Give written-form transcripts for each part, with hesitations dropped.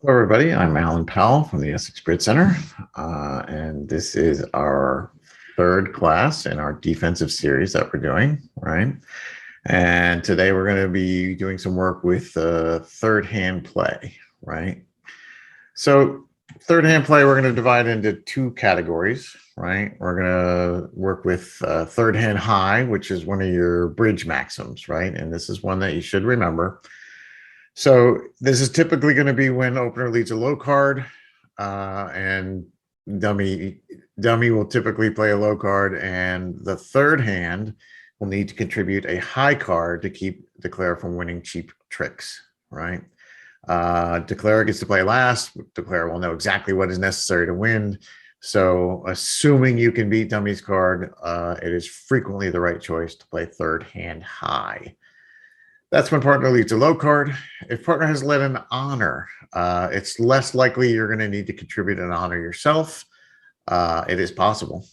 Hello, everybody. I'm Alan Powell from the Essex Bridge Center, and this is our third class in our defensive series that we're doing, right? And today we're going to be doing some work with third hand play, right? So third hand play, we're going to divide into two categories, right? We're going to work with third hand high, which is one of your bridge maxims, right? And this is one that you should remember. So this is typically going to be when opener leads a low card, and dummy will typically play a low card, and the third hand will need to contribute a high card to keep declare from winning cheap tricks, right? Declare gets to play last. Declare will know exactly what is necessary to win. So assuming you can beat dummy's card, it is frequently the right choice to play third hand high. That's when partner leads a low card. If partner has led an honor, it's less likely you're going to need to contribute an honor yourself. It is possible,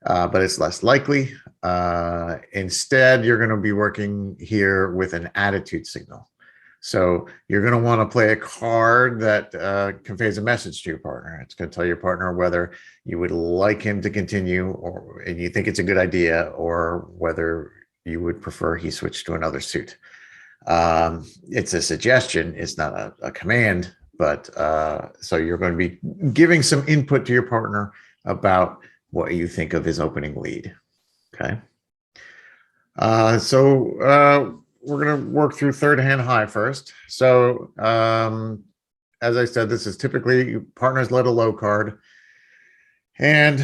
but it's less likely. Instead, you're going to be working here with an attitude signal. So you're going to want to play a card that conveys a message to your partner. It's going to tell your partner whether you would like him to continue, or and you think it's a good idea, or whether you would prefer he switch to another suit. It's a suggestion, it's not a command, but so you're going to be giving some input to your partner about what you think of his opening lead. Okay. So we're going to work through third hand high first. So as I said, this is typically partners led a low card. And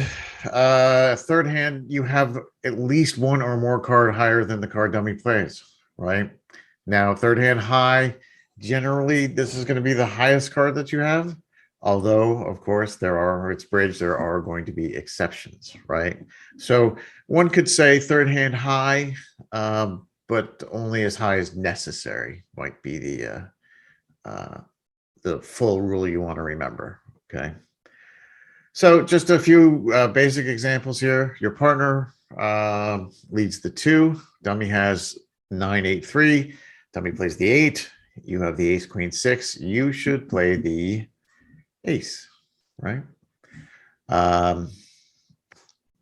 third hand, you have at least one or more card higher than the card dummy plays, right? Now, third hand high, generally, this is going to be the highest card that you have. Although, of course, it's bridge, there are going to be exceptions, right? So one could say third hand high, but only as high as necessary might be the full rule you want to remember, okay? So just a few basic examples here. Your partner leads the 2. Dummy has 9, 8, 3. Dummy plays the 8. You have the ace, queen, 6. You should play the ace, right?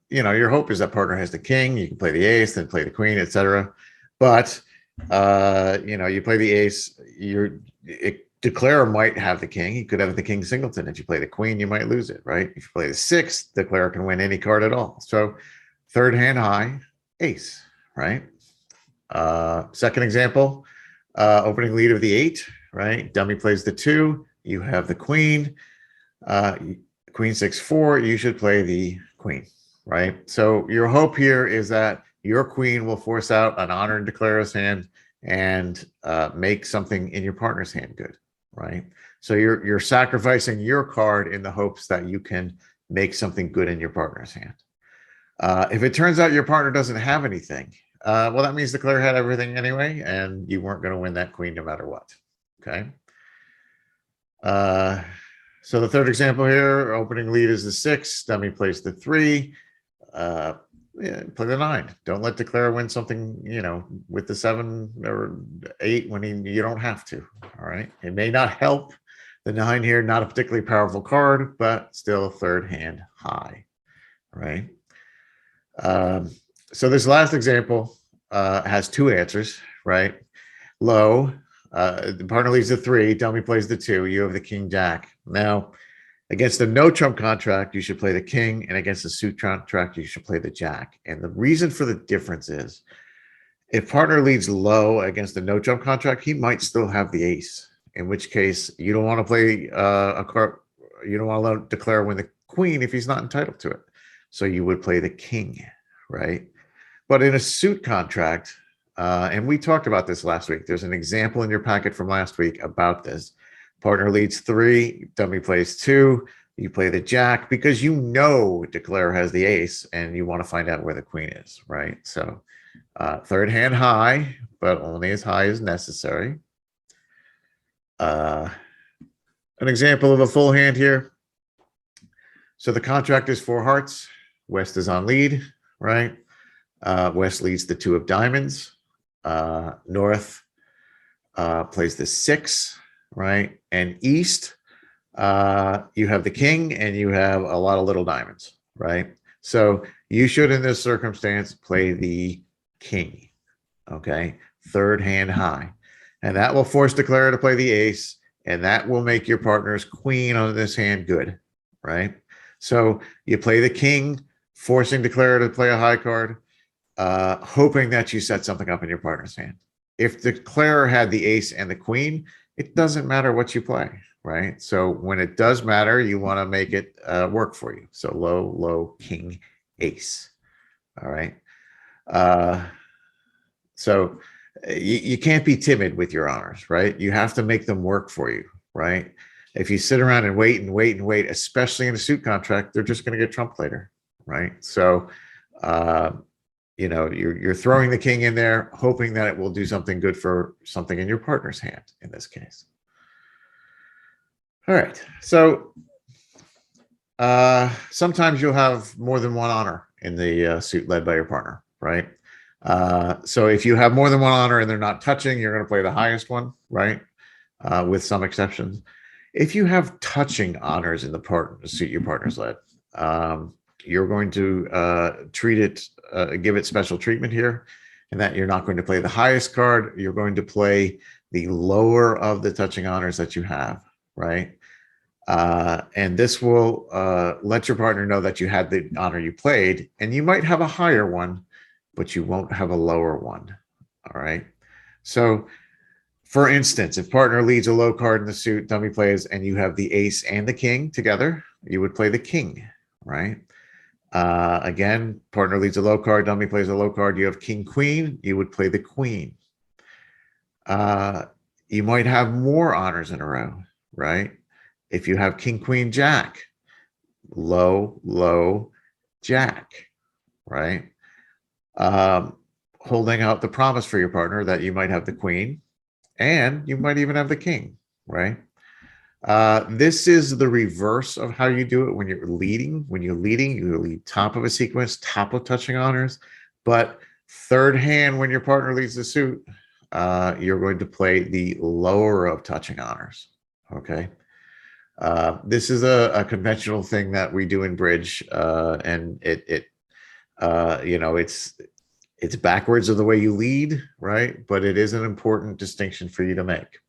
Your hope is that partner has the king. You can play the ace, then play the queen, etc. But you play the ace. Declare might have the king. You could have the king singleton. If you play the queen, you might lose it, right? If you play the 6, declare can win any card at all. So third hand high, ace, right? Second example, opening lead of the 8, right? Dummy plays the 2. You have the queen. Queen 6, 4. You should play the queen, right? So your hope here is that your queen will force out an honor and declare's hand and make something in your partner's hand good, right? So you're sacrificing your card in the hopes that you can make something good in your partner's hand. If it turns out your partner doesn't have anything, well, that means declare had everything anyway, and you weren't going to win that queen no matter what. Okay. So the third example here, opening lead is the 6. Dummy plays the 3. Play the 9. Don't let declare win something, with the 7 or 8 when you don't have to. All right. It may not help. The 9 here, not a particularly powerful card, but still third hand high. Right. So this last example has 2 answers, right? Low, the partner leaves the 3, dummy plays the 2, you have the king jack. Now, against the no trump contract, you should play the king, and against the suit contract, you should play the jack. And the reason for the difference is, if partner leads low against the no trump contract, he might still have the ace, in which case you don't want to play a card, you don't want to let declare win the queen if he's not entitled to it. So you would play the king, right? But in a suit contract, and we talked about this last week, there's an example in your packet from last week about this. Partner leads 3, dummy plays 2, you play the jack because declare has the ace and you want to find out where the queen is, right? So third hand high, but only as high as necessary. An example of a full hand here. So the contract is 4 hearts. West is on lead, right? West leads the 2 of diamonds. North plays the 6, right? And East you have the king and you have a lot of little diamonds, right? So you should, in this circumstance, play the king, okay? Third hand high. And that will force declare to play the ace, and that will make your partner's queen on this hand good, right? So you play the king, forcing declare to play a high card, hoping that you set something up in your partner's hand. If declare had the ace and the queen, it doesn't matter what you play, right? So when it does matter, you want to make it work for you. So low, low, king, ace. All right. So you can't be timid with your honors, right? You have to make them work for you, right? If you sit around and wait and wait and wait, especially in a suit contract, they're just going to get trumped later, right? So, you know, you're throwing the king in there, hoping that it will do something good for something in your partner's hand in this case. All right. So sometimes you'll have more than one honor in the suit led by your partner, right? So if you have more than one honor and they're not touching, you're going to play the highest one, right? With some exceptions. If you have touching honors in the suit your partner's led, you're going to treat it, give it special treatment here, and that you're not going to play the highest card. You're going to play the lower of the touching honors that you have, right? And this will let your partner know that you had the honor you played, and you might have a higher one, but you won't have a lower one. All right. So, for instance, if partner leads a low card in the suit, dummy plays, and you have the ace and the king together, you would play the king, right? Again, partner leads a low card, dummy plays a low card, you have king, queen, you would play the queen. You might have more honors in a row, right? If you have king, queen, jack, low, low, jack, right? Holding out the promise for your partner that you might have the queen and you might even have the king, right? This is the reverse of how you do it when you're leading. When you're leading, you lead top of a sequence, top of touching honors. But third hand, when your partner leads the suit, you're going to play the lower of touching honors, okay? This is a conventional thing that we do in bridge, and you know, it's backwards of the way you lead, right? But it is an important distinction for you to make.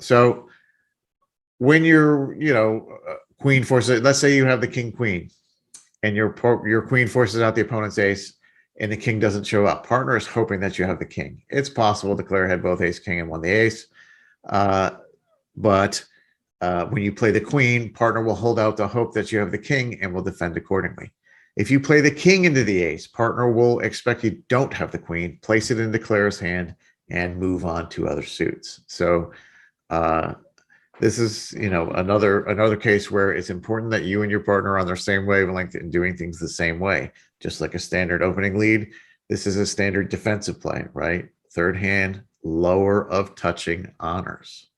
So when you're, you know, queen forces, let's say you have the king queen, and your queen forces out the opponent's ace, and the king doesn't show up. Partner is hoping that you have the king. It's possible declare had both ace king and won the ace, but when you play the queen, partner will hold out the hope that you have the king and will defend accordingly. If you play the king into the ace, partner will expect you don't have the queen, place it in declare's hand, and move on to other suits. So this is, you know, another case where it's important that you and your partner are on the same wavelength and doing things the same way. Just like a standard opening lead, this is a standard defensive play, right? Third hand, lower of touching honors.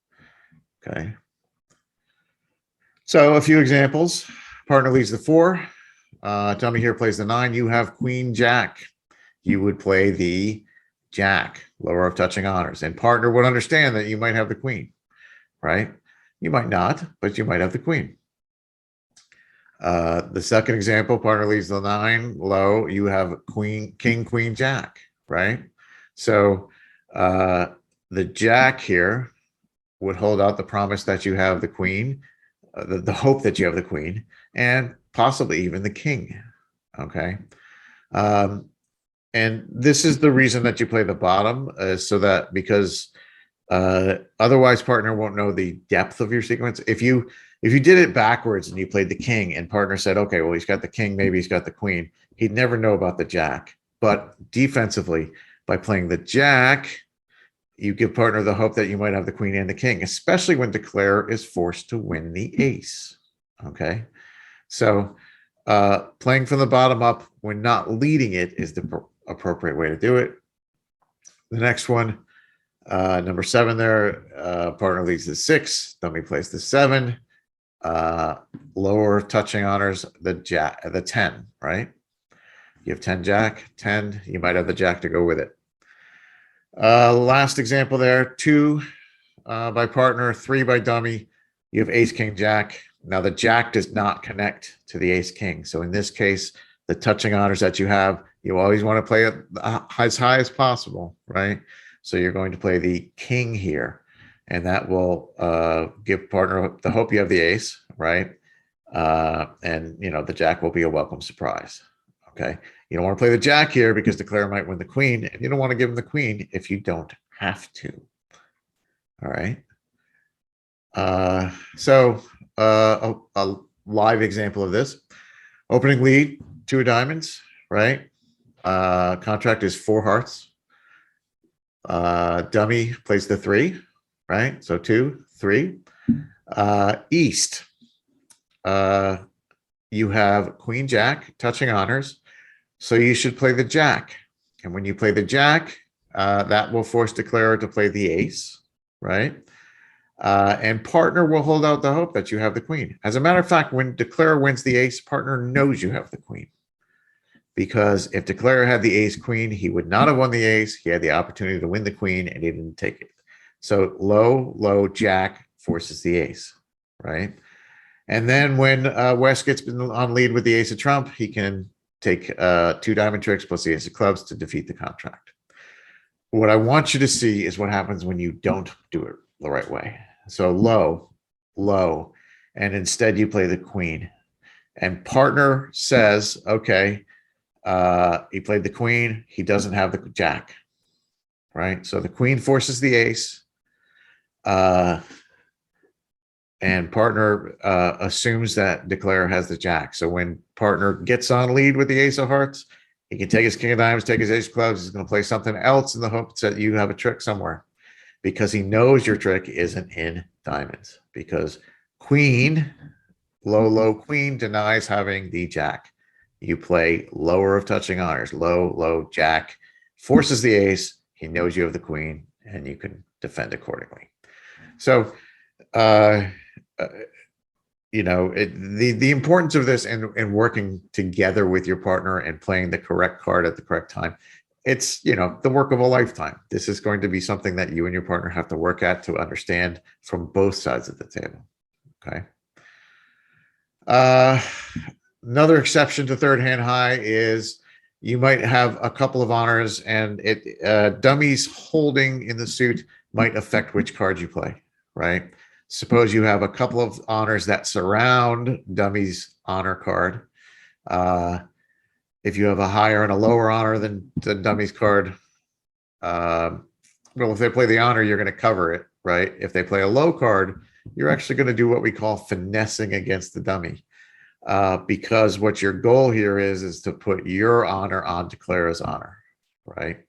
Okay. So a few examples. Partner leads the 4. Dummy here plays the 9. You have queen jack. You would play the jack, lower of touching honors. And partner would understand that you might have the queen, right? You might not, but you might have the queen. The second example, partner leads the 9, low. You have queen, king, queen, jack, right? So the jack here would hold out the promise that you have the queen, the hope that you have the queen, and possibly even the king, okay? And this is the reason that you play the bottom, so that because otherwise partner won't know the depth of your sequence. If you did it backwards and you played the king and partner said, okay, well, he's got the king, maybe he's got the queen, he'd never know about the jack. But defensively, by playing the jack, you give partner the hope that you might have the queen and the king, especially when declare is forced to win the ace, okay? So playing from the bottom up when not leading it is the appropriate way to do it. The next one, number 7 there, partner leads the 6, dummy plays the 7, lower touching honors the jack, the 10, right? You have 10 jack, 10, you might have the jack to go with it. Last example there, 2, by partner, 3 by dummy. You have ace, king, jack. Now the jack does not connect to the ace, king. So in this case, the touching honors that you have, you always want to play it as high as possible, right? So you're going to play the king here, and that will give partner the hope you have the ace, right? And the jack will be a welcome surprise. Okay. You don't want to play the jack here because declare might win the queen, and you don't want to give him the queen if you don't have to. All right. So a live example of this. Opening lead, 2 of diamonds, right? Contract is 4 hearts. Dummy plays the 3, right? So 2, 3. East. You have queen, jack, touching honors. So you should play the jack. And when you play the jack, that will force declarer to play the ace, right? And partner will hold out the hope that you have the queen. As a matter of fact, when declarer wins the ace, partner knows you have the queen. Because if declarer had the ace queen, he would not have won the ace. He had the opportunity to win the queen and he didn't take it. So low, jack forces the ace, right? And then when West gets on lead with the ace of trump, he can take 2 diamond tricks plus the ace of clubs to defeat the contract. What I want you to see is what happens when you don't do it the right way. So low, and instead you play the queen. And partner says, okay, he played the queen. He doesn't have the jack, right? So the queen forces the ace. And partner assumes that declare has the jack. So when partner gets on lead with the ace of hearts, he can take his king of diamonds, take his ace of clubs. He's going to play something else in the hopes that you have a trick somewhere, because he knows your trick isn't in diamonds. Because queen, low queen denies having the jack. You play lower of touching honors, low jack, forces the ace. He knows you have the queen, and you can defend accordingly. So, the importance of this and working together with your partner and playing the correct card at the correct time, it's, the work of a lifetime. This is going to be something that you and your partner have to work at to understand from both sides of the table. Okay. Another exception to third hand high is you might have a couple of honors, and dummies holding in the suit might affect which card you play, right? Suppose you have a couple of honors that surround dummies honor card. If you have a higher and a lower honor than the dummies card, well, if they play the honor, you're going to cover it, right? If they play a low card, you're actually going to do what we call finessing against the dummy. Because what your goal here is to put your honor on declarer's honor, right?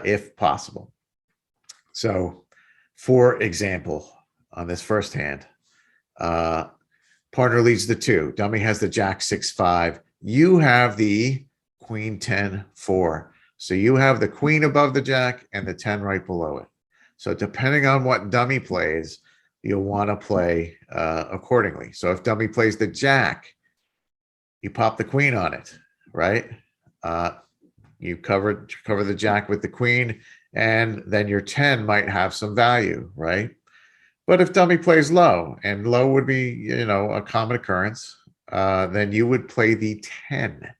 If possible. So, for example, on this first hand, partner leads the 2. Dummy has the jack 6-5. You have the queen 10-4. So you have the queen above the jack and the 10 right below it. So depending on what dummy plays, you'll want to play accordingly. So if dummy plays the jack, you pop the queen on it, right? You cover the jack with the queen, and then your 10 might have some value, right? But if dummy plays low, and low would be, a common occurrence, then you would play the 10.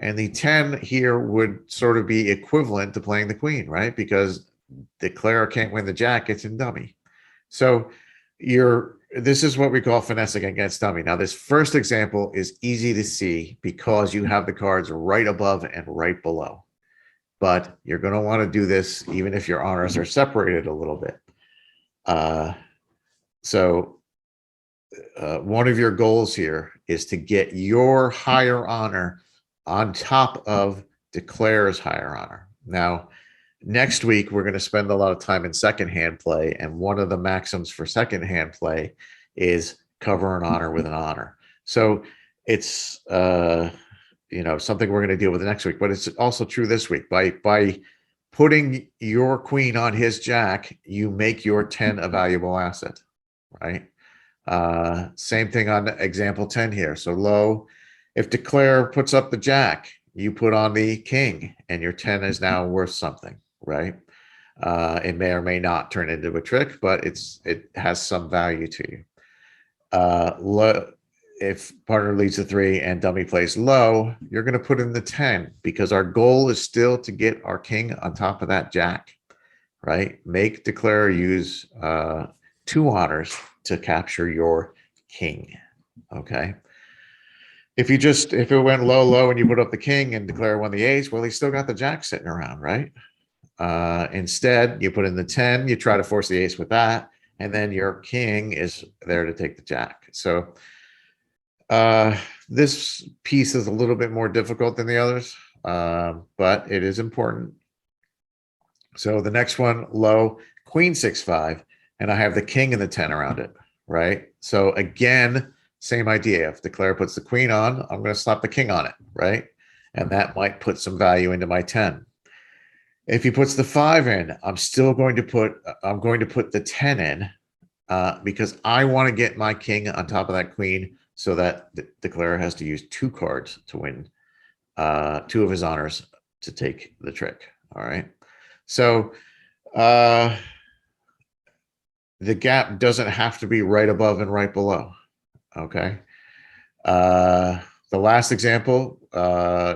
And the 10 here would sort of be equivalent to playing the queen, right? Because declarer can't win the jack, it's in dummy. So this is what we call finessing against dummy. Now, this first example is easy to see because you have the cards right above and right below. But you're going to want to do this even if your honors are separated a little bit. So one of your goals here is to get your higher honor on top of declarer's higher honor. Now, next week, we're going to spend a lot of time in second hand play. And one of the maxims for second hand play is cover an honor with an honor. So it's, something we're going to deal with next week, but it's also true this week. By putting your queen on his jack, you make your 10 a valuable asset, right? Same thing on example 10 here. So low, if declare puts up the jack, you put on the king and your 10 is now worth something, right? It may or may not turn into a trick, but it has some value to you. If partner leads a 3 and dummy plays low, you're going to put in the 10 because our goal is still to get our king on top of that jack, right? Make, declare, use 2 honors to capture your king, okay? If it went low, low, and you put up the king and declare won the ace, well, he's still got the jack sitting around, right? Instead, you put in the 10, you try to force the ace with that, and then your king is there to take the jack. So this piece is a little bit more difficult than the others, but it is important. So the next one, low, queen 6-5, and I have the king and the 10 around it, right? So again, same idea. If declare puts the queen on, I'm going to slap the king on it, right? And that might put some value into my 10. If he puts the 5 in, I'm going to put the 10 in because I want to get my king on top of that queen so that declare has to use 2 cards to win 2 of his honors to take the trick. All right. So the gap doesn't have to be right above and right below. Okay. The last example,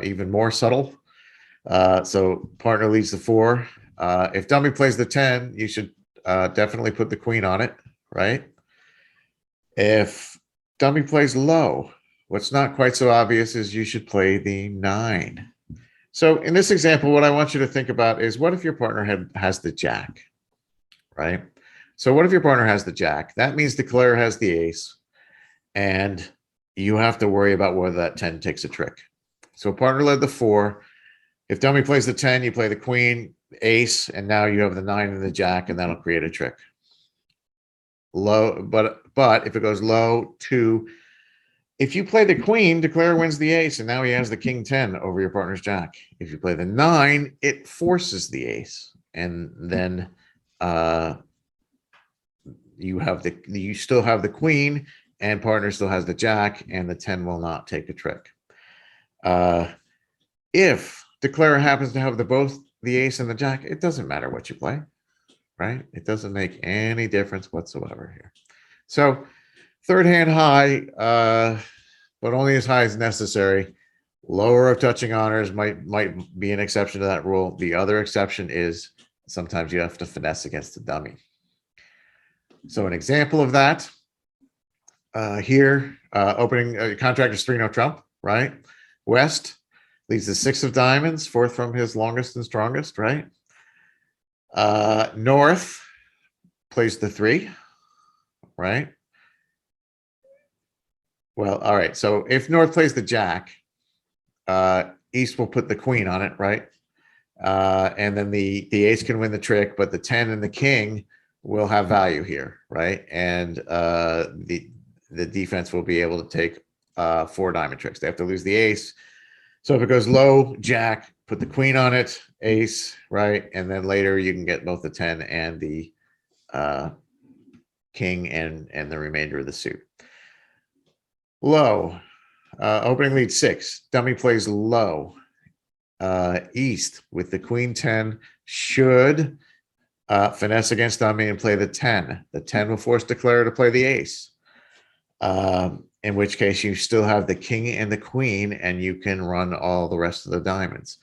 even more subtle. So partner leads the 4. If dummy plays the 10, you should definitely put the queen on it, right? If dummy plays low, what's not quite so obvious is you should play the 9. So in this example, what I want you to think about is what if your partner has the jack, right? So what if your partner has the jack? That means declare has the ace, and you have to worry about whether that 10 takes a trick. So partner led the 4. If dummy plays the 10, you play the queen, ace, and now you have the 9 and the jack, and that'll create a trick. Low, but if it goes low, 2, if you play the queen, declare wins the ace, and now he has the king 10 over your partner's jack. If you play the 9, it forces the ace, and then you still have the queen, and partner still has the jack, and the 10 will not take a trick. If declare happens to have both the ace and the jack, it doesn't matter what you play, right? It doesn't make any difference whatsoever here. So third hand high, but only as high as necessary. Lower of touching honors might be an exception to that rule. The other exception is sometimes you have to finesse against the dummy. So an example of that here, opening contract is 3-0 trump, right? West leads the 6 of diamonds, 4th from his longest and strongest, right? North plays the 3, right? Well, all right. So if North plays the jack, East will put the queen on it, right? And then the ace can win the trick, but the 10 and the king will have value here, right? And the defense will be able to take 4 diamond tricks. They have to lose the ace. So if it goes low, jack, put the queen on it, ace, right? And then later you can get both the 10 and the king and the remainder of the suit. Low, opening lead 6, dummy plays low. East with the queen 10 should finesse against dummy and play the 10. The 10 will force declare to play the ace. In which case you still have the king and the queen, and you can run all the rest of the diamonds.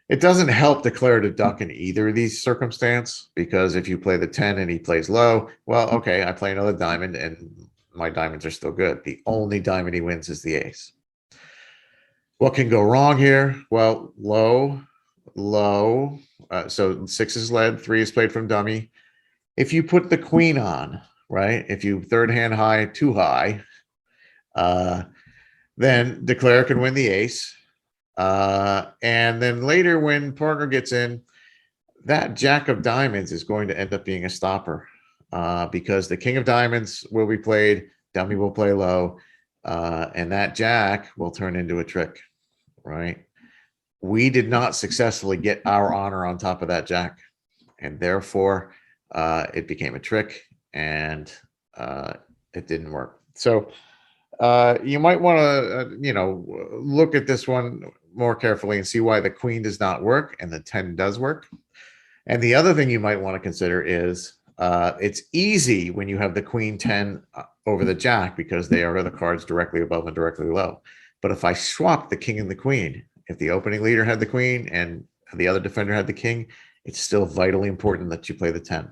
It doesn't help declare to duck in either of these circumstances, because if you play the 10 and he plays low, well, okay, I play another diamond and my diamonds are still good. The only diamond he wins is the ace. What can go wrong here? Well, low. So 6 is led, 3 is played from dummy. If you put the queen on, right? If you third hand high, too high, then declare can win the ace. And then later when partner gets in, that jack of diamonds is going to end up being a stopper because the king of diamonds will be played, dummy will play low, and that jack will turn into a trick, right? We did not successfully get our honor on top of that jack, and therefore it became a trick, and it didn't work. So you might want to, look at this one more carefully and see why the queen does not work and the 10 does work. And the other thing you might want to consider is it's easy when you have the queen 10 over the jack because they are the cards directly above and directly below. But if I swap the king and the queen, if the opening leader had the queen and the other defender had the king, it's still vitally important that you play the 10.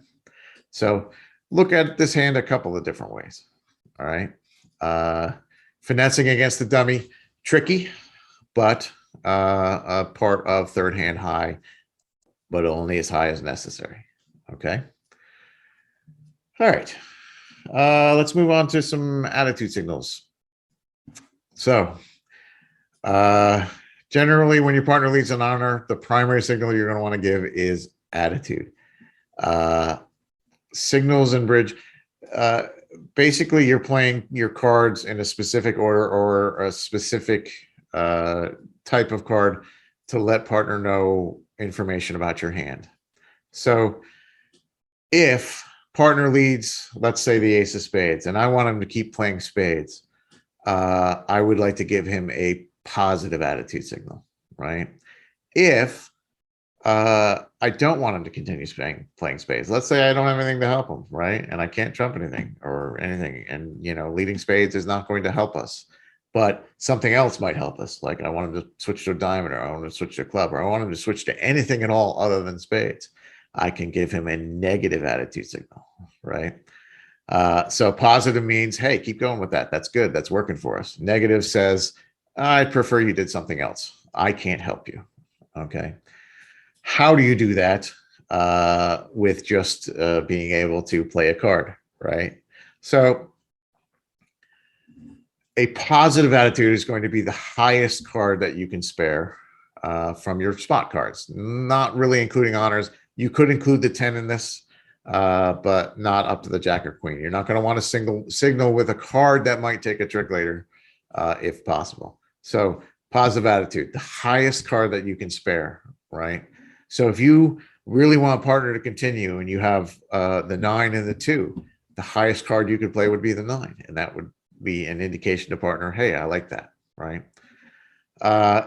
So look at this hand a couple of different ways. All right. Finessing against the dummy, tricky, but a part of third hand high, but only as high as necessary. Okay. All right. Let's move on to some attitude signals. So generally, when your partner leads an honor, the primary signal you're going to want to give is attitude. Signals in bridge, basically you're playing your cards in a specific order or a specific type of card to let partner know information about your hand. So if partner leads, let's say the ace of spades, and I want him to keep playing spades, I would like to give him a positive attitude signal, right? If I don't want him to continue playing spades. Let's say I don't have anything to help him, right? And I can't trump anything or anything. And, you know, leading spades is not going to help us. But something else might help us. Like I want him to switch to a diamond, or I want him to switch to a club, or I want him to switch to anything at all other than spades. I can give him a negative attitude signal, right? So positive means, hey, keep going with that. That's good. That's working for us. Negative says, I'd prefer you did something else. I can't help you. Okay. How do you do that with just being able to play a card, right? So a positive attitude is going to be the highest card that you can spare from your spot cards, not really including honors. You could include the 10 in this, but not up to the jack or queen. You're not going to want to signal with a card that might take a trick later if possible. So positive attitude, the highest card that you can spare, right? So if you really want a partner to continue and you have the 9 and the 2, the highest card you could play would be the 9. And that would be an indication to partner, hey, I like that, right?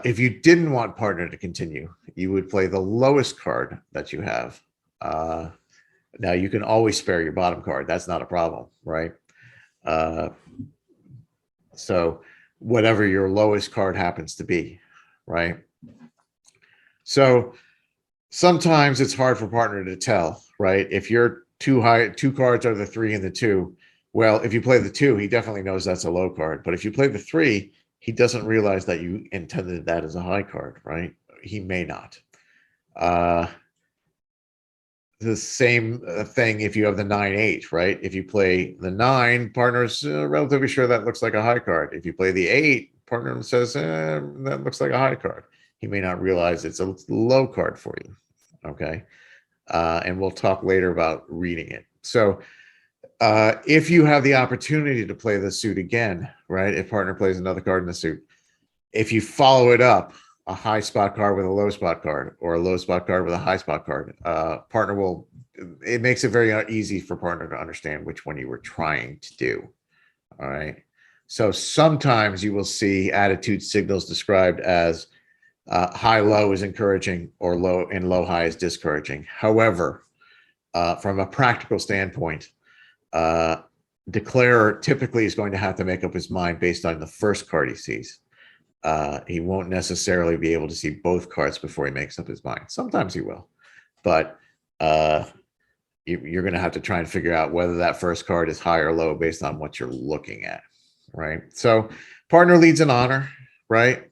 If you didn't want partner to continue, you would play the lowest card that you have. Now, you can always spare your bottom card. That's not a problem, right? So whatever your lowest card happens to be, right? So sometimes it's hard for partner to tell, right? If you're too high, 2 cards are the 3 and the 2. Well, if you play the 2, he definitely knows that's a low card. But if you play the 3, he doesn't realize that you intended that as a high card, right? He may not. The same thing if you have the 9-8, right? If you play the 9, partner's relatively sure that looks like a high card. If you play the 8, partner says, that looks like a high card. He may not realize it's a low card for you, okay? And we'll talk later about reading it. So if you have the opportunity to play the suit again, right? If partner plays another card in the suit, if you follow it up, a high spot card with a low spot card, or a low spot card with a high spot card, partner will, it makes it very easy for partner to understand which one you were trying to do. All right. So sometimes you will see attitude signals described as high-low is encouraging, or low and low-high is discouraging. However, from a practical standpoint, declarer typically is going to have to make up his mind based on the first card he sees. He won't necessarily be able to see both cards before he makes up his mind. Sometimes he will, but you're going to have to try and figure out whether that first card is high or low based on what you're looking at, right? So partner leads an honor, right?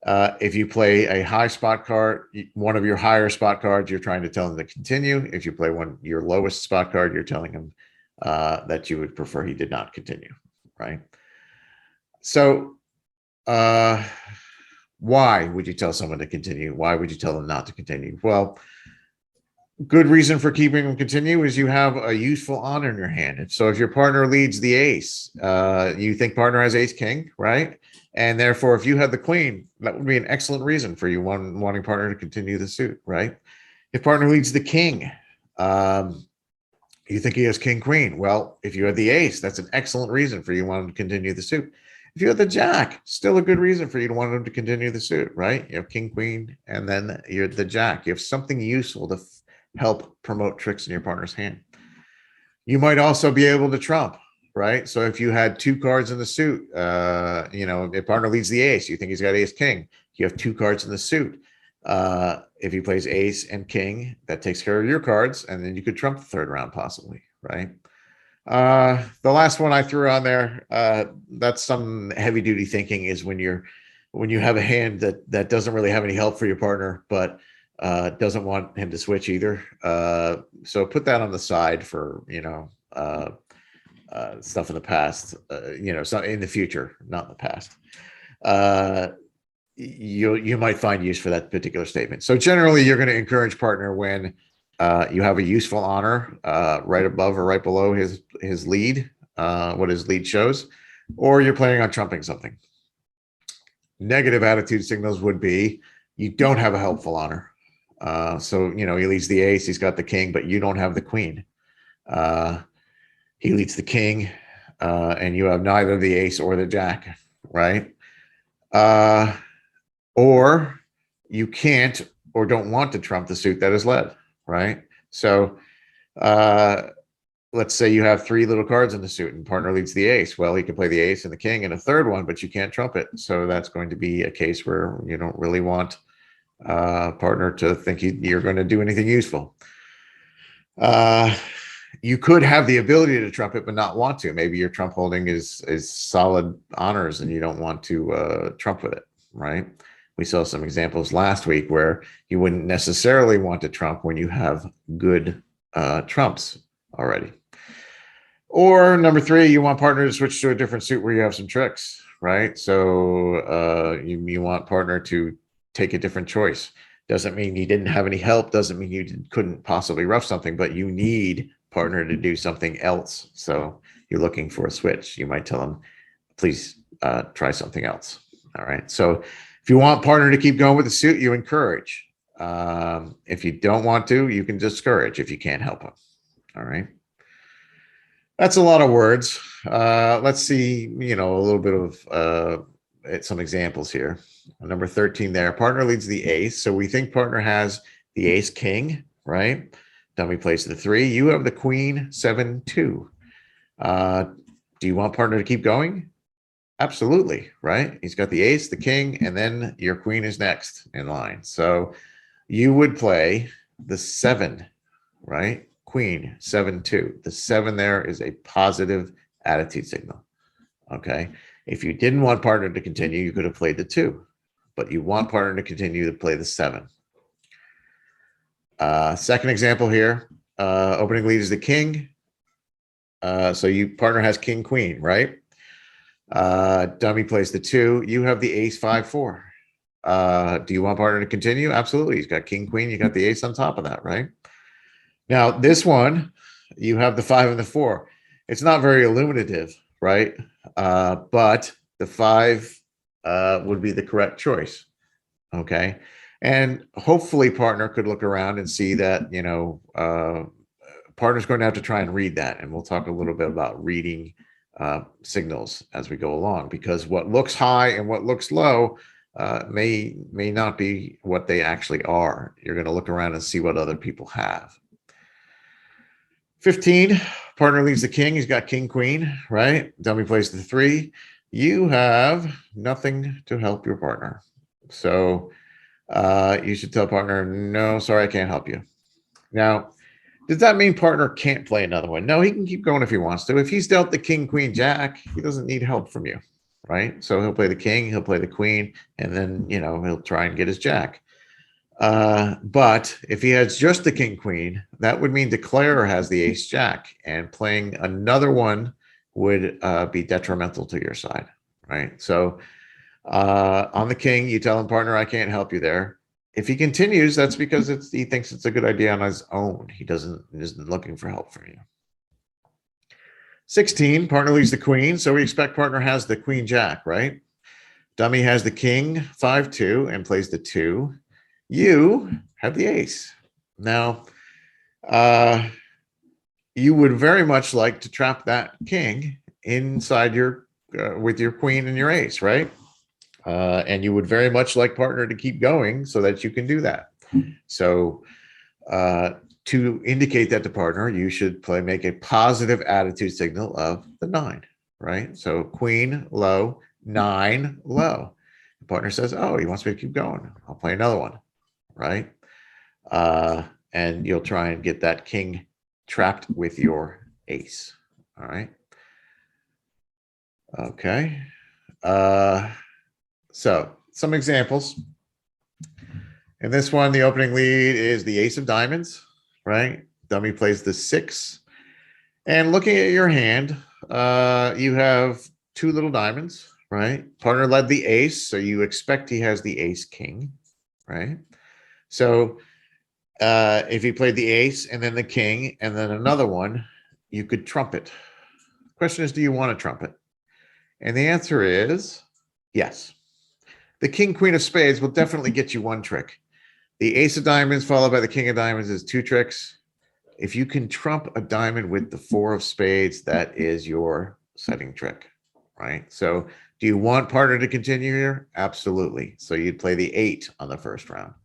If you play a high spot card, one of your higher spot cards, you're trying to tell him to continue. If you play your lowest spot card, you're telling him that you would prefer he did not continue, right? So why would you tell someone to continue? Why would you tell them not to continue? Well, good reason for keeping them continue is you have a useful honor in your hand. So if your partner leads the ace, you think partner has ace king, right? And therefore, if you had the queen, that would be an excellent reason for you wanting partner to continue the suit, right? If partner leads the king, you think he has king queen. Well, if you had the ace, that's an excellent reason for you wanting to continue the suit. If you had the jack, still a good reason for you to want him to continue the suit, right? You have king queen, and then you're the jack. You have something useful to help promote tricks in your partner's hand. You might also be able to trump, right? So if you had 2 cards in the suit, if partner leads the ace, you think he's got ace king, you have 2 cards in the suit. If he plays ace and king, that takes care of your cards, and then you could trump the 3rd round possibly, right? The last one I threw on there, that's some heavy duty thinking, is when you have a hand that doesn't really have any help for your partner, but doesn't want him to switch either. So put that on the side for, stuff in the past, so in the future, not in the past. You might find use for that particular statement. So generally, you're going to encourage partner when you have a useful honor right above or right below his lead, what his lead shows, or you're planning on trumping something. Negative attitude signals would be you don't have a helpful honor. So he leads the ace, he's got the king, but you don't have the queen. He leads the king, and you have neither the ace or the jack, right? Or you can't or don't want to trump the suit that is led, right? So let's say you have 3 little cards in the suit and partner leads the ace. Well, he can play the ace and the king and a 3rd one, but you can't trump it. So that's going to be a case where you don't really want partner to think you're going to do anything useful. You could have the ability to trump it, but not want to. Maybe your trump holding is solid honors and you don't want to trump with it, right? We saw some examples last week where you wouldn't necessarily want to trump when you have good trumps already. Or number 3, you want partner to switch to a different suit where you have some tricks, right? So you want partner to take a different choice. Doesn't mean you didn't have any help, doesn't mean you couldn't possibly rough something, but you need partner to do something else. So you're looking for a switch. You might tell them, please try something else. All right. So if you want partner to keep going with the suit, you encourage. If you don't want to, you can discourage if you can't help them. All right. That's a lot of words. Let's see, a little bit of some examples here. Number 13 there, partner leads the ace. So we think partner has the ace king, right? Dummy plays the 3. You have the queen 7-2. Do you want partner to keep going? Absolutely, right? He's got the ace, the king, and then your queen is next in line. So you would play the 7, right? Queen 7-2. The 7 there is a positive attitude signal. Okay. If you didn't want partner to continue, you could have played the 2, but you want partner to continue to play the 7. Second example here, opening lead is the king. So you partner has king queen, right? Dummy plays the 2. You have the ace 5-4. Do you want partner to continue? Absolutely. He's got king queen. You got the ace on top of that, right? Now this one, you have the 5 and the 4. It's not very illuminative, right? But the 5 would be the correct choice. Okay. And hopefully partner could look around and see that, partner's going to have to try and read that. And we'll talk a little bit about reading signals as we go along, because what looks high and what looks low may not be what they actually are. You're going to look around and see what other people have. 15, partner leads the king. He's got king queen, right? Dummy plays the 3. You have nothing to help your partner. So you should tell partner, no, sorry, I can't help you. Now, does that mean partner can't play another one? No, he can keep going if he wants to. If he's dealt the king, queen, jack, he doesn't need help from you, right? So he'll play the king, he'll play the queen, and then, he'll try and get his jack. But if he has just the king, queen, that would mean declare has the ace, jack, and playing another one would be detrimental to your side, right? So on the king, you tell him, partner, I can't help you there. If he continues, that's because he thinks it's a good idea on his own. He isn't looking for help from you. 16, partner leads the queen. So we expect partner has the queen, jack, right? Dummy has the king 5-2 and plays the 2. You have the ace. Now, you would very much like to trap that king inside with your queen and your ace, right? And you would very much like partner to keep going so that you can do that. So to indicate that to partner, you should make a positive attitude signal of the 9, right? So queen low, 9 low. The partner says, oh, he wants me to keep going. I'll play another one, right? And you'll try and get that king trapped with your ace. All right. Okay. So some examples. In this one, the opening lead is the ace of diamonds, right? Dummy plays the 6. And looking at your hand, you have 2 little diamonds, right? Partner led the ace, so you expect he has the ace king, right? So if he played the ace and then the king and then another one, you could trumpet. The question is, do you want to trumpet? And the answer is yes. The king, queen of spades will definitely get you 1 trick. The ace of diamonds followed by the king of diamonds is 2 tricks. If you can trump a diamond with the 4 of spades, that is your setting trick, right? So do you want partner to continue here? Absolutely. So you'd play the 8 on the first round.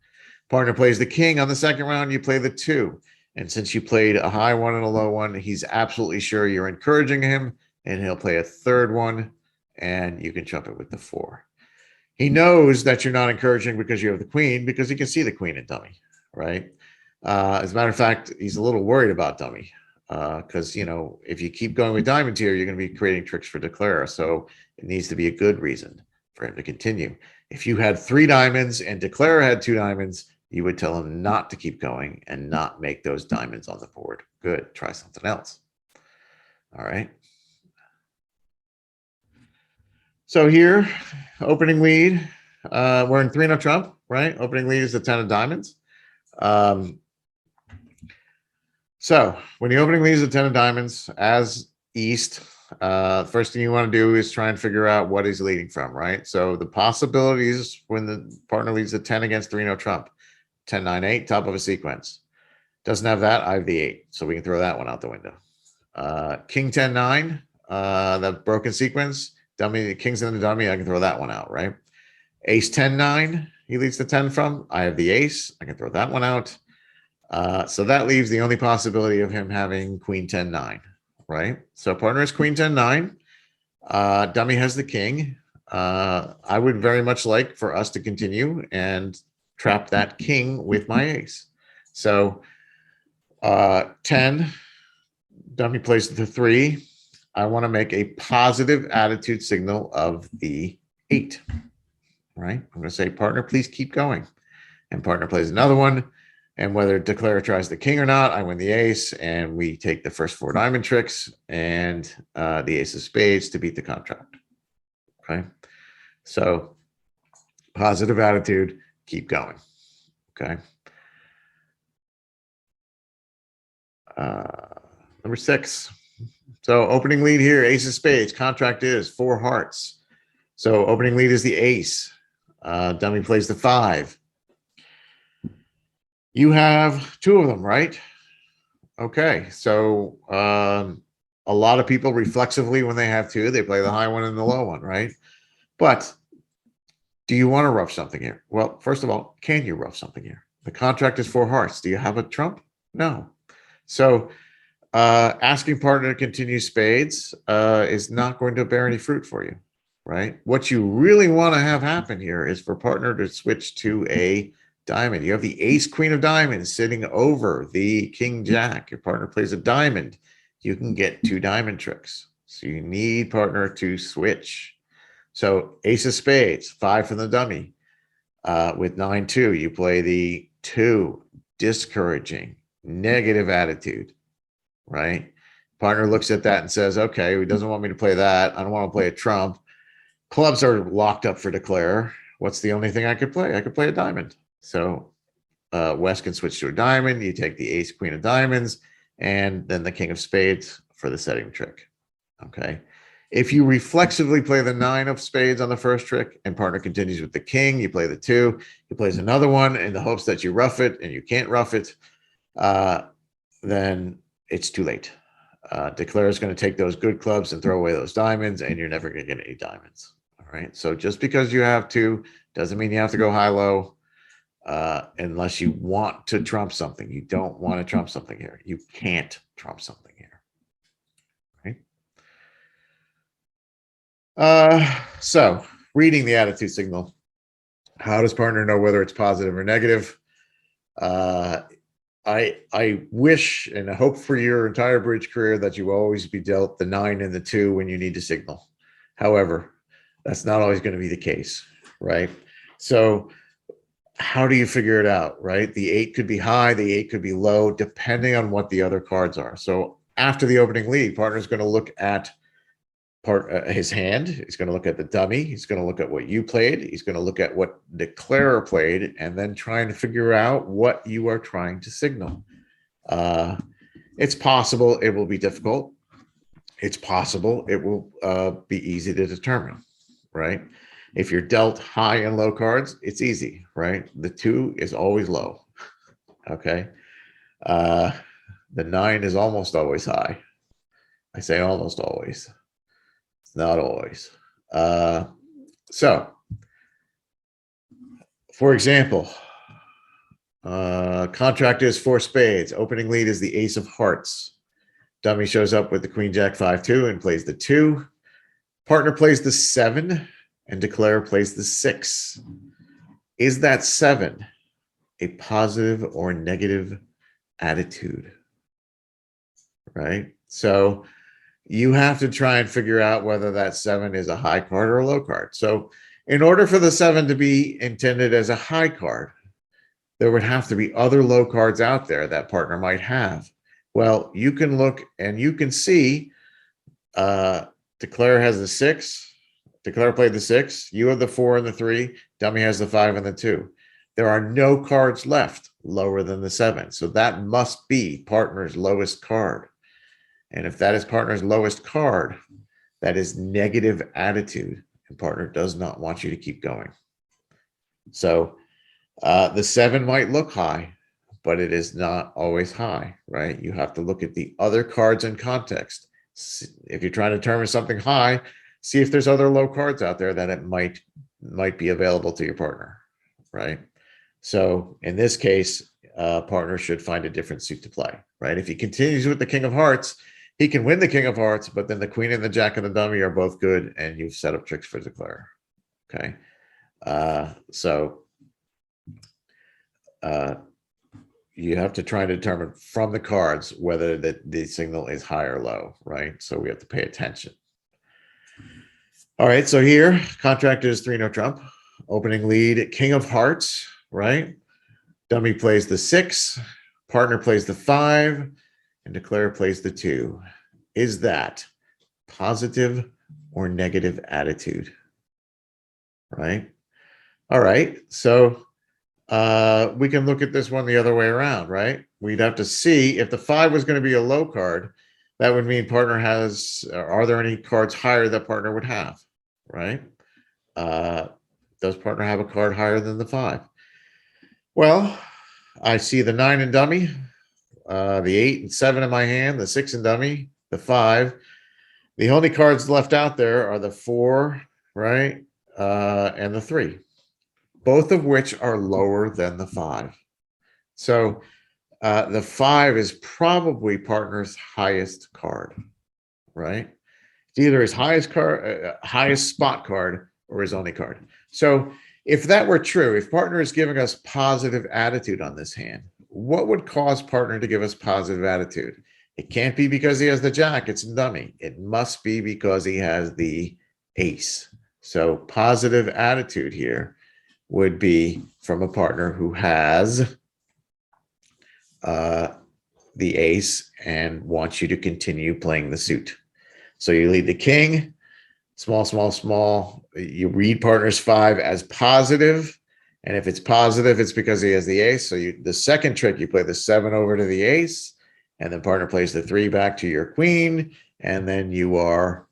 Partner plays the king on the second round, you play the 2. And since you played a high one and a low one, he's absolutely sure you're encouraging him, and he'll play a third one, and you can trump it with the 4. He knows that you're not encouraging because you have the queen, because he can see the queen in dummy, right? As a matter of fact, he's a little worried about dummy because, you know, if you keep going with diamonds here, you're going to be creating tricks for Declare. So it needs to be a good reason for him to continue. If you had 3 diamonds and Declare had 2 diamonds, you would tell him not to keep going and not make those diamonds on the board. Good. Try something else. All right. So here, opening lead, we're in 3-0 trump, right? Opening lead is the 10 of diamonds. So when the opening lead is the 10 of diamonds as East, first thing you want to do is try and figure out what he's leading from, right? So the possibilities when the partner leads the 10 against 3-0 trump, 10, 9, 8, top of a sequence. Doesn't have that, I have the 8, so we can throw that one out the window. King 10, 9, the broken sequence, dummy, king's in the dummy, I can throw that one out, right? Ace 10, 9, he leads the 10 from, I have the ace, I can throw that one out. So that leaves the only possibility of him having queen 10, 9, right? So partner is queen 10, 9. Dummy has the king. I would very much like for us to continue and trap that king with my ace. So 10, dummy plays the 3. I want to make a positive attitude signal of the 8, right? I'm going to say, partner, please keep going. And partner plays another one. And whether Declare tries the king or not, I win the ace, and we take the first 4 diamond tricks and the ace of spades to beat the contract. Okay. So positive attitude, keep going. Okay. Number 6. So opening lead here, ace of spades. Contract is 4 hearts. So opening lead is the ace. Dummy plays the 5. You have 2 of them, right? Okay. So a lot of people reflexively, when they have 2, they play the high one and the low one, right? But do you want to rough something here? Well, first of all, can you rough something here? The contract is 4 hearts. Do you have a trump? No. So asking partner to continue spades is not going to bear any fruit for you, right? What you really want to have happen here is for partner to switch to a diamond. You have the ace queen of diamonds sitting over the king jack. Your partner plays a diamond. You can get 2 diamond tricks. So you need partner to switch. So ace of spades, 5 from the dummy. With 9, 2, you play the 2, discouraging, negative attitude, right? Partner looks at that and says, okay, he doesn't want me to play that. I don't want to play a trump. Clubs are locked up for Declare. What's the only thing I could play? I could play a diamond. So West can switch to a diamond. You take the ace, queen of diamonds, and then the king of spades for the setting trick. Okay. If you reflexively play the 9 of spades on the first trick and partner continues with the king, you play the 2, he plays another one in the hopes that you rough it and you can't rough it, then it's too late. Declare is going to take those good clubs and throw away those diamonds, and you're never going to get any diamonds. All right. So just because you have 2 doesn't mean you have to go high-low. unless you want to trump something. You don't want to trump something here. You can't trump something here. So reading the attitude signal, how does partner know whether it's positive or negative? I wish and hope for your entire bridge career that you always be dealt the 9 and the 2 when you need to signal. However, that's not always going to be the case, right? So how do you figure it out, right? The 8 could be high, the 8 could be low, depending on what the other cards are. So after the opening lead, partner's going to look at his hand. He's going to look at the dummy. He's going to look at what you played. He's going to look at what declarer played, and then trying to figure out what you are trying to signal. It's possible it will be difficult. It's possible it will be easy to determine, right? If you're dealt high and low cards, it's easy, right? The 2 is always low, okay? The 9 is almost always high. I say almost always. Not always. So, for example, contract is 4 spades. Opening lead is the ace of hearts. Dummy shows up with the queen jack 5-2 and plays the 2. Partner plays the 7 and declarer plays the 6. Is that 7 a positive or negative attitude? Right? So you have to try and figure out whether that 7 is a high card or a low card. So in order for the 7 to be intended as a high card, there would have to be other low cards out there that partner might have. Well, you can look and you can see declarer has the 6. Declarer played the 6. You have the 4 and the 3. Dummy has the 5 and the 2. There are no cards left lower than the 7. So that must be partner's lowest card. And if that is partner's lowest card, that is negative attitude, and partner does not want you to keep going. So the 7 might look high, but it is not always high, right? You have to look at the other cards in context. If you're trying to determine something high, see if there's other low cards out there that it might be available to your partner, right? So in this case, partner should find a different suit to play, right? If he continues with the king of hearts, he can win the king of hearts, but then the queen and the jack and the dummy are both good, and you've set up tricks for declarer. Okay. You have to try to determine from the cards whether the signal is high or low, right? So we have to pay attention. All right, so here, contract is 3 no trump. Opening lead, king of hearts, right? Dummy plays the 6, partner plays the 5, and declarer plays the 2. Is that positive or negative attitude? Right? All right, so we can look at this one the other way around, right? We'd have to see if the 5 was going to be a low card, that would mean partner has, are there any cards higher that partner would have, right? Does partner have a card higher than the 5? Well, I see the 9 and dummy, the 8 and 7 in my hand, the 6 and dummy, the 5. The only cards left out there are the 4, right? And the 3, both of which are lower than the 5. So the 5 is probably partner's highest card, right? It's either his highest card, highest spot card, or his only card. So if that were true, if partner is giving us positive attitude on this hand, what would cause partner to give us positive attitude? It can't be because he has the jack, it's dummy. It must be because he has the ace. So positive attitude here would be from a partner who has the ace and wants you to continue playing the suit. So you lead the king, small, small, small. You read partner's 5 as positive. And if it's positive, it's because he has the ace. So the second trick, you play the 7 over to the ace, and then partner plays the 3 back to your queen, and then you are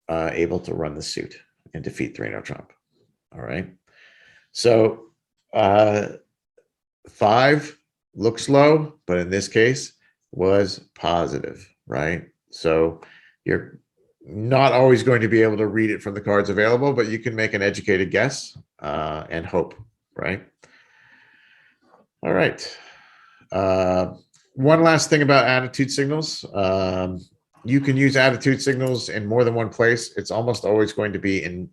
able to run the suit and defeat 3 no trump. All right. So 5 looks low, but in this case was positive, right? So you're not always going to be able to read it from the cards available, but you can make an educated guess and hope, right? All right. One last thing about attitude signals. You can use attitude signals in more than one place. It's almost always going to be in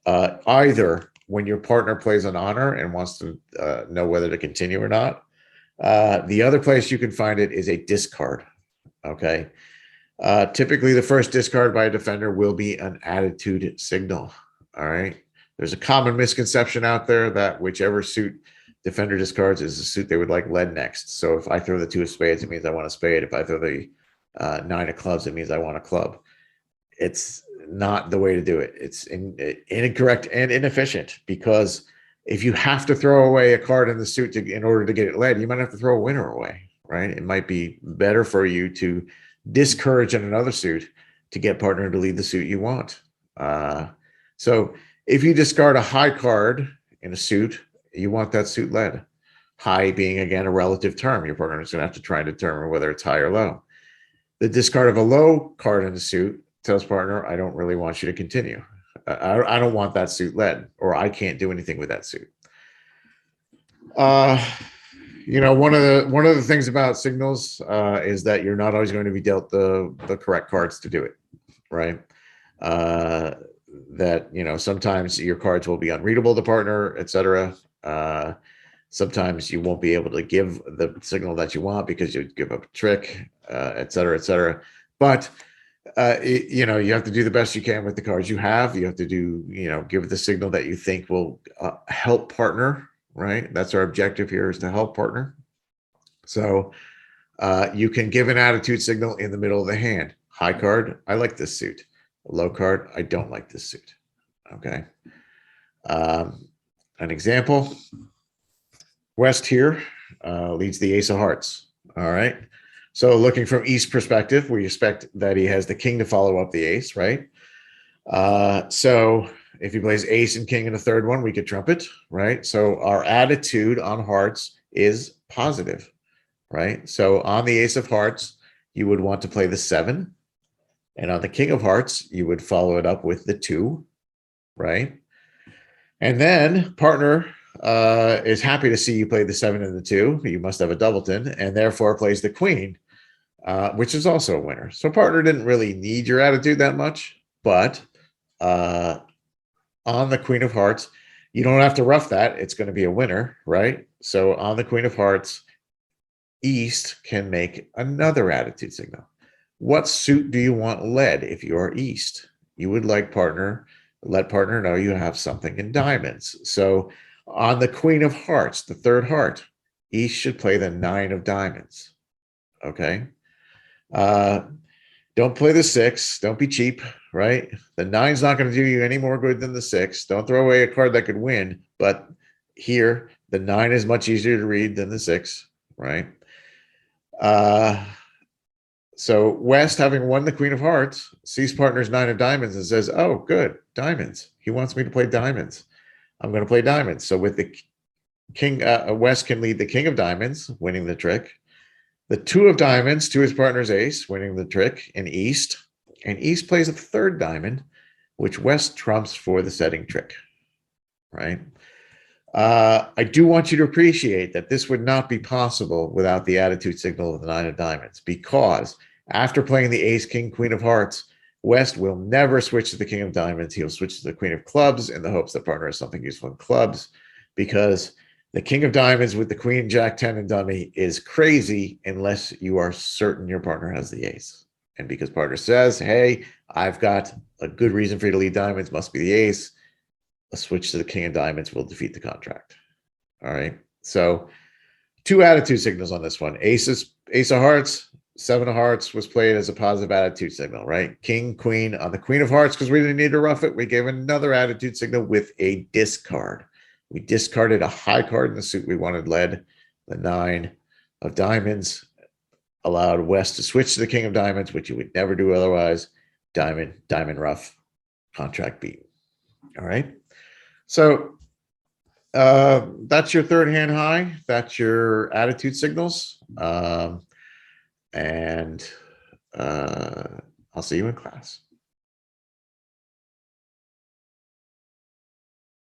either when your partner plays an honor and wants to know whether to continue or not. The other place you can find it is a discard. Okay. Typically, the first discard by a defender will be an attitude signal. All right. There's a common misconception out there that whichever suit defender discards is the suit they would like led next. So if I throw the 2 of spades, it means I want a spade. If I throw the 9 of clubs, it means I want a club. It's not the way to do it. It's incorrect and inefficient, because if you have to throw away a card in the suit in order to get it led, you might have to throw a winner away, right? It might be better for you to discourage in another suit to get partner to lead the suit you want. So if you discard a high card in a suit, you want that suit led. High being, again, a relative term. Your partner is going to have to try and determine whether it's high or low. The discard of a low card in the suit tells partner, I don't really want you to continue. I don't want that suit led, or I can't do anything with that suit. One of the things about signals is that you're not always going to be dealt the correct cards to do it, right? That sometimes your cards will be unreadable to partner, etc. Sometimes you won't be able to give the signal that you want because you give up a trick, etc., etc. But you have to do the best you can with the cards you have. You have to give the signal that you think will help partner, right? That's our objective here, is to help partner. So you can give an attitude signal in the middle of the hand. High card, I like this suit. Low card, I don't like this suit. Okay. An example, West here leads the ace of hearts. All right. So looking from East perspective, we expect that he has the king to follow up the ace, right? So if he plays ace and king in a third one, we could trumpet, right? So our attitude on hearts is positive, right? So on the ace of hearts, you would want to play the 7. And on the king of hearts, you would follow it up with the 2, right? And then partner is happy to see you play the 7 and the 2. You must have a doubleton, and therefore plays the queen, which is also a winner. So partner didn't really need your attitude that much, but on the queen of hearts, you don't have to rough that. It's going to be a winner, right? So on the queen of hearts, East can make another attitude signal. What suit do you want led if you are East? You would like let partner know you have something in diamonds. So on the queen of hearts, the third heart, East should play the 9 of diamonds. Okay. Don't play the 6. Don't be cheap, right? The 9's not going to do you any more good than the 6. Don't throw away a card that could win. But here, the 9 is much easier to read than the 6, right? So West, having won the queen of hearts, sees partner's 9 of diamonds and says, oh, good, diamonds. He wants me to play diamonds. I'm going to play diamonds. So with the king, West can lead the king of diamonds, winning the trick. The 2 of diamonds to his partner's ace, winning the trick in East. And East plays a 3rd diamond, which West trumps for the setting trick, right? I do want you to appreciate that this would not be possible without the attitude signal of the 9 of diamonds, because after playing the ace, king, queen of hearts, West will never switch to the king of diamonds. He'll switch to the queen of clubs in the hopes that partner has something useful in clubs, because the king of diamonds with the queen, jack, 10, and dummy is crazy unless you are certain your partner has the ace. And because partner says, hey, I've got a good reason for you to lead diamonds, must be the ace, a switch to the king of diamonds will defeat the contract. All right. So 2 attitude signals on this one. Ace of hearts, 7 of hearts was played as a positive attitude signal, right? King, queen on the queen of hearts, because we didn't need to rough it. We gave another attitude signal with a discard. We discarded a high card in the suit we wanted led. The 9 of diamonds allowed West to switch to the king of diamonds, which you would never do otherwise. Diamond rough, contract beat. All right. So that's your third hand high. That's your attitude signals. And I'll see you in class.